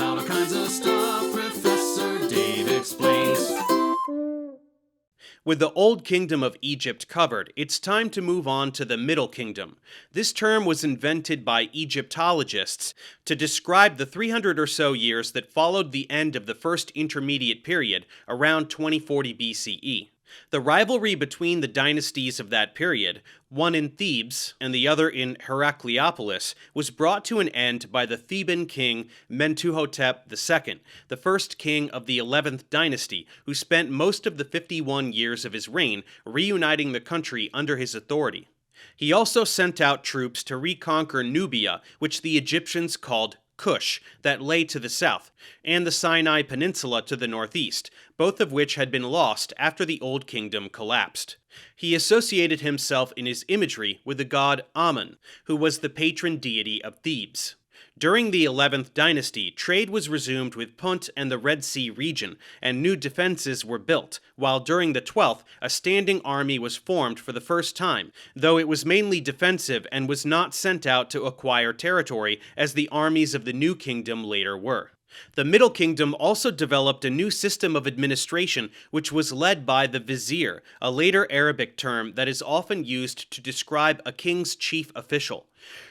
about all kinds of stuff. Professor Dave explains. With the Old Kingdom of Egypt covered, it's time to move on to the Middle Kingdom. This term was invented by Egyptologists to describe the 300 or so years that followed the end of the First Intermediate Period around 2040 BCE. The rivalry between the dynasties of that period, one in Thebes and the other in Heracleopolis, was brought to an end by the Theban king Mentuhotep II, the first king of the 11th dynasty, who spent most of the 51 years of his reign reuniting the country under his authority. He also sent out troops to reconquer Nubia, which the Egyptians called Kush, that lay to the south, and the Sinai Peninsula to the northeast, both of which had been lost after the Old Kingdom collapsed. He associated himself in his imagery with the god Amun, who was the patron deity of Thebes. During the 11th dynasty, trade was resumed with Punt and the Red Sea region, and new defenses were built, while during the 12th, a standing army was formed for the first time, though it was mainly defensive and was not sent out to acquire territory as the armies of the New Kingdom later were. The Middle Kingdom also developed a new system of administration which was led by the vizier, a later Arabic term that is often used to describe a king's chief official.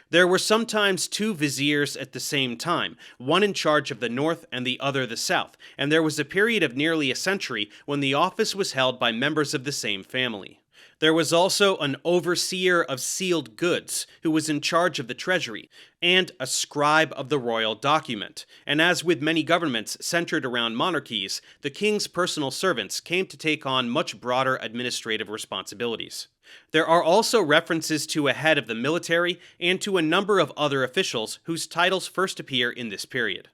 There were sometimes two viziers at the same time, one in charge of the north and the other the south, and there was a period of nearly a century when the office was held by members of the same family. There was also an overseer of sealed goods, who was in charge of the treasury, and a scribe of the royal document. And as with many governments centered around monarchies, the king's personal servants came to take on much broader administrative responsibilities. There are also references to a head of the military and to a number of other officials whose titles first appear in this period.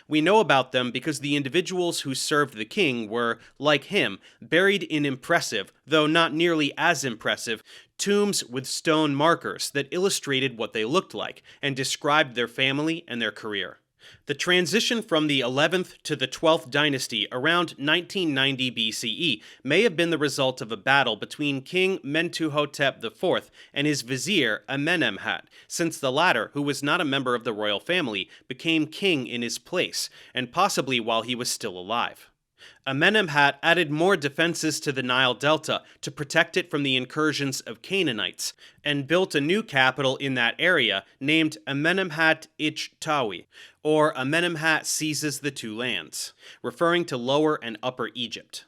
We know about them because the individuals who served the king were, like him, buried in impressive, though not nearly as impressive, tombs with stone markers that illustrated what they looked like and described their family and their career. The transition from the 11th to the 12th dynasty around 1990 BCE may have been the result of a battle between King Mentuhotep IV and his vizier Amenemhat, since the latter, who was not a member of the royal family, became king in his place, and possibly while he was still alive. Amenemhat added more defenses to the Nile Delta to protect it from the incursions of Canaanites, and built a new capital in that area named Amenemhat Ichtawi, or Amenemhat seizes the two lands, referring to Lower and Upper Egypt.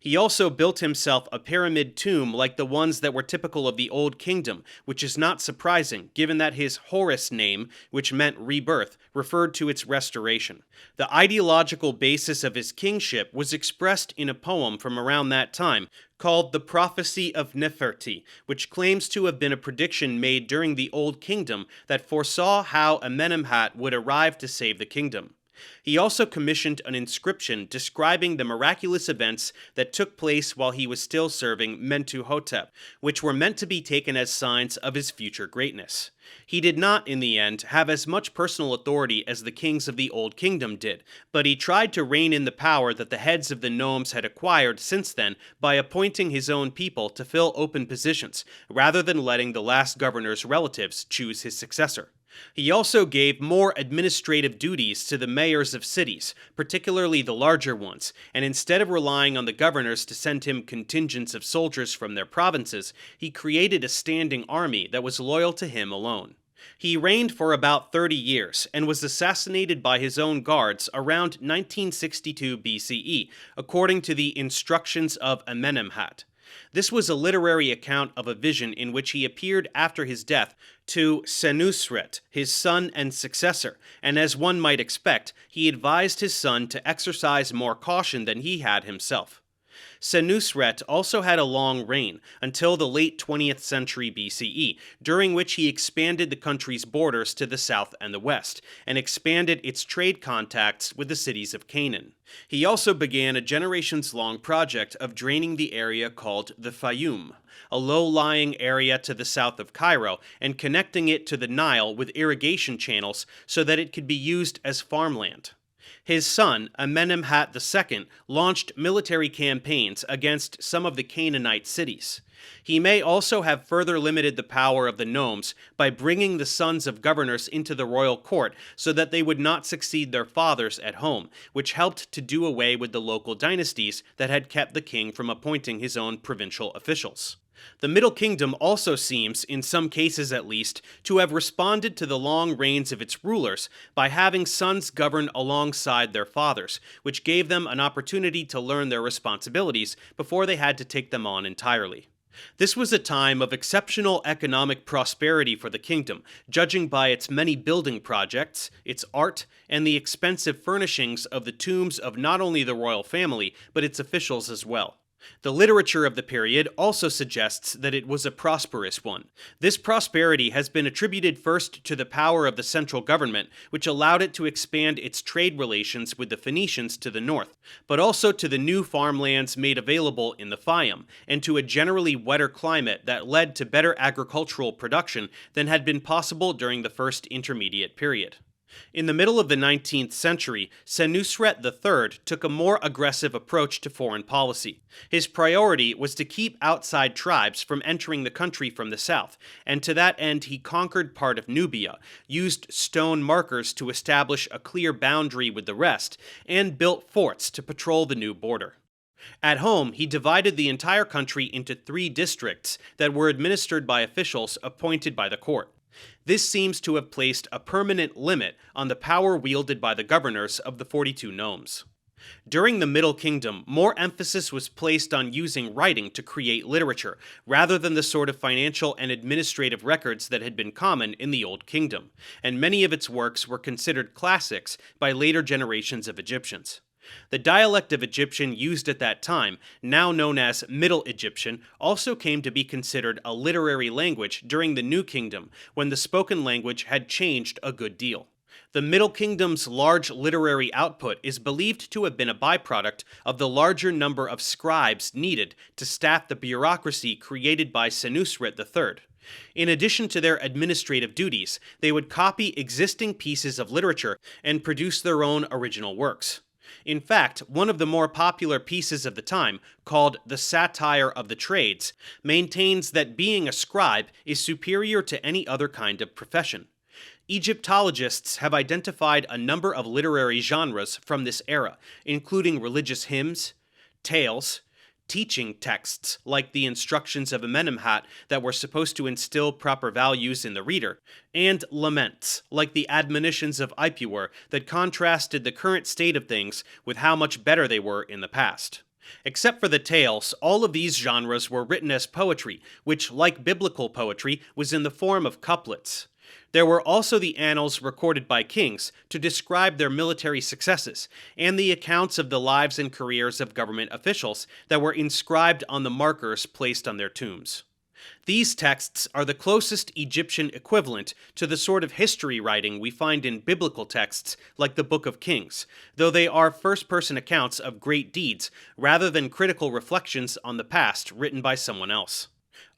He also built himself a pyramid tomb like the ones that were typical of the Old Kingdom, which is not surprising given that his Horus name, which meant rebirth, referred to its restoration. The ideological basis of his kingship was expressed in a poem from around that time called The Prophecy of Neferti, which claims to have been a prediction made during the Old Kingdom that foresaw how Amenemhat would arrive to save the kingdom. He also commissioned an inscription describing the miraculous events that took place while he was still serving Mentuhotep, which were meant to be taken as signs of his future greatness. He did not, in the end, have as much personal authority as the kings of the Old Kingdom did, but he tried to rein in the power that the heads of the nomes had acquired since then by appointing his own people to fill open positions, rather than letting the last governor's relatives choose his successor. He also gave more administrative duties to the mayors of cities, particularly the larger ones, and instead of relying on the governors to send him contingents of soldiers from their provinces, he created a standing army that was loyal to him alone. He reigned for about 30 years and was assassinated by his own guards around 1962 BCE, according to the Instructions of Amenemhat. This was a literary account of a vision in which he appeared after his death to Senusret, his son and successor, and as one might expect, he advised his son to exercise more caution than he had himself. Senusret also had a long reign, until the late 20th century BCE, during which he expanded the country's borders to the south and the west, and expanded its trade contacts with the cities of Canaan. He also began a generations-long project of draining the area called the Fayum, a low-lying area to the south of Cairo, and connecting it to the Nile with irrigation channels so that it could be used as farmland. His son, Amenemhat II, launched military campaigns against some of the Canaanite cities. He may also have further limited the power of the nomes by bringing the sons of governors into the royal court so that they would not succeed their fathers at home, which helped to do away with the local dynasties that had kept the king from appointing his own provincial officials. The Middle Kingdom also seems, in some cases at least, to have responded to the long reigns of its rulers by having sons govern alongside their fathers, which gave them an opportunity to learn their responsibilities before they had to take them on entirely. This was a time of exceptional economic prosperity for the kingdom, judging by its many building projects, its art, and the expensive furnishings of the tombs of not only the royal family, but its officials as well. The literature of the period also suggests that it was a prosperous one. This prosperity has been attributed first to the power of the central government, which allowed it to expand its trade relations with the Phoenicians to the north, but also to the new farmlands made available in the Fayum, and to a generally wetter climate that led to better agricultural production than had been possible during the first intermediate period. In the middle of the 19th century, Senusret III took a more aggressive approach to foreign policy. His priority was to keep outside tribes from entering the country from the south, and to that end he conquered part of Nubia, used stone markers to establish a clear boundary with the rest, and built forts to patrol the new border. At home, he divided the entire country into 3 districts that were administered by officials appointed by the court. This seems to have placed a permanent limit on the power wielded by the governors of the 42 nomes. During the Middle Kingdom, more emphasis was placed on using writing to create literature, rather than the sort of financial and administrative records that had been common in the Old Kingdom, and many of its works were considered classics by later generations of Egyptians. The dialect of Egyptian used at that time, now known as Middle Egyptian, also came to be considered a literary language during the New Kingdom, when the spoken language had changed a good deal. The Middle Kingdom's large literary output is believed to have been a byproduct of the larger number of scribes needed to staff the bureaucracy created by Senusret III. In addition to their administrative duties, they would copy existing pieces of literature and produce their own original works. In fact, one of the more popular pieces of the time, called The Satire of the Trades, maintains that being a scribe is superior to any other kind of profession. Egyptologists have identified a number of literary genres from this era, including religious hymns, tales, teaching texts like the instructions of Amenemhat that were supposed to instill proper values in the reader, and laments like the admonitions of Ipuwer that contrasted the current state of things with how much better they were in the past. Except for the tales, all of these genres were written as poetry, which, like biblical poetry, was in the form of couplets. There were also the annals recorded by kings to describe their military successes, and the accounts of the lives and careers of government officials that were inscribed on the markers placed on their tombs. These texts are the closest Egyptian equivalent to the sort of history writing we find in biblical texts like the Book of Kings, though they are first-person accounts of great deeds rather than critical reflections on the past written by someone else.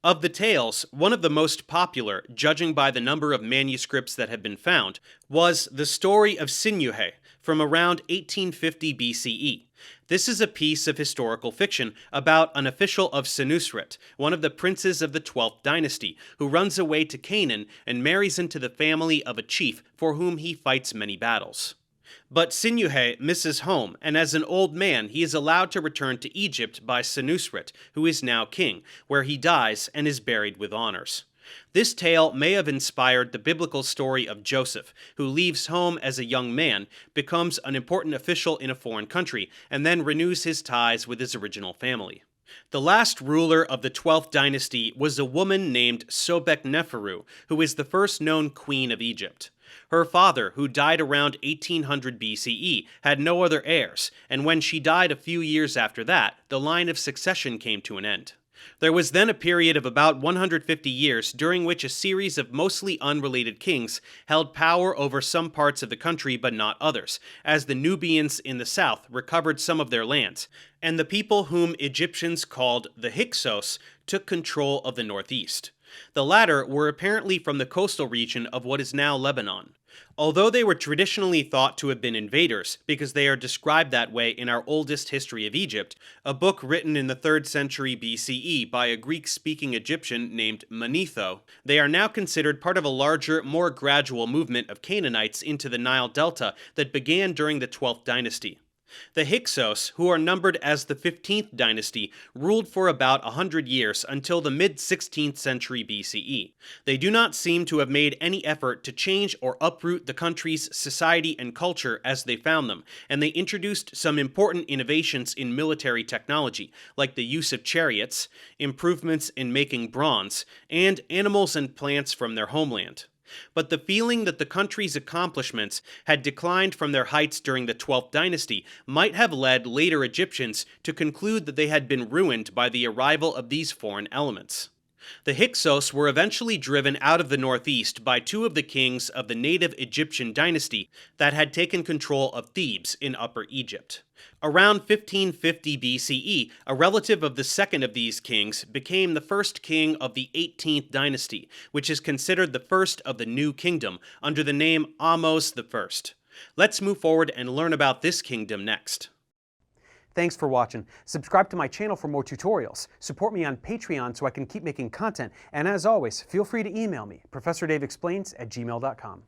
Of the tales, one of the most popular, judging by the number of manuscripts that have been found, was the story of Sinuhe from around 1850 BCE. This is a piece of historical fiction about an official of Senusret, one of the princes of the 12th dynasty, who runs away to Canaan and marries into the family of a chief for whom he fights many battles. But Sinuhe misses home, and as an old man he is allowed to return to Egypt by Senusret, who is now king, where he dies and is buried with honors. This tale may have inspired the biblical story of Joseph, who leaves home as a young man, becomes an important official in a foreign country, and then renews his ties with his original family. The last ruler of the 12th dynasty was a woman named Sobek-Neferu, who is the first known queen of Egypt. Her father, who died around 1800 BCE, had no other heirs, and when she died a few years after that, the line of succession came to an end. There was then a period of about 150 years during which a series of mostly unrelated kings held power over some parts of the country but not others, as the Nubians in the south recovered some of their lands, and the people whom Egyptians called the Hyksos took control of the northeast. The latter were apparently from the coastal region of what is now Lebanon. Although they were traditionally thought to have been invaders, because they are described that way in our oldest history of Egypt, a book written in the 3rd century BCE by a Greek-speaking Egyptian named Manetho, they are now considered part of a larger, more gradual movement of Canaanites into the Nile Delta that began during the 12th dynasty. The Hyksos, who are numbered as the 15th dynasty, ruled for about 100 years until the mid-16th century BCE. They do not seem to have made any effort to change or uproot the country's society and culture as they found them, and they introduced some important innovations in military technology, like the use of chariots, improvements in making bronze, and animals and plants from their homeland. But the feeling that the country's accomplishments had declined from their heights during the 12th dynasty might have led later Egyptians to conclude that they had been ruined by the arrival of these foreign elements. The Hyksos were eventually driven out of the northeast by 2 of the kings of the native Egyptian dynasty that had taken control of Thebes in Upper Egypt. Around 1550 BCE, a relative of the second of these kings became the first king of the 18th dynasty, which is considered the first of the New Kingdom, under the name Ahmose I. Let's move forward and learn about this kingdom next. Thanks for watching. Subscribe to my channel for more tutorials. Support me on Patreon so I can keep making content. And as always, feel free to email me, ProfessorDaveExplains@gmail.com.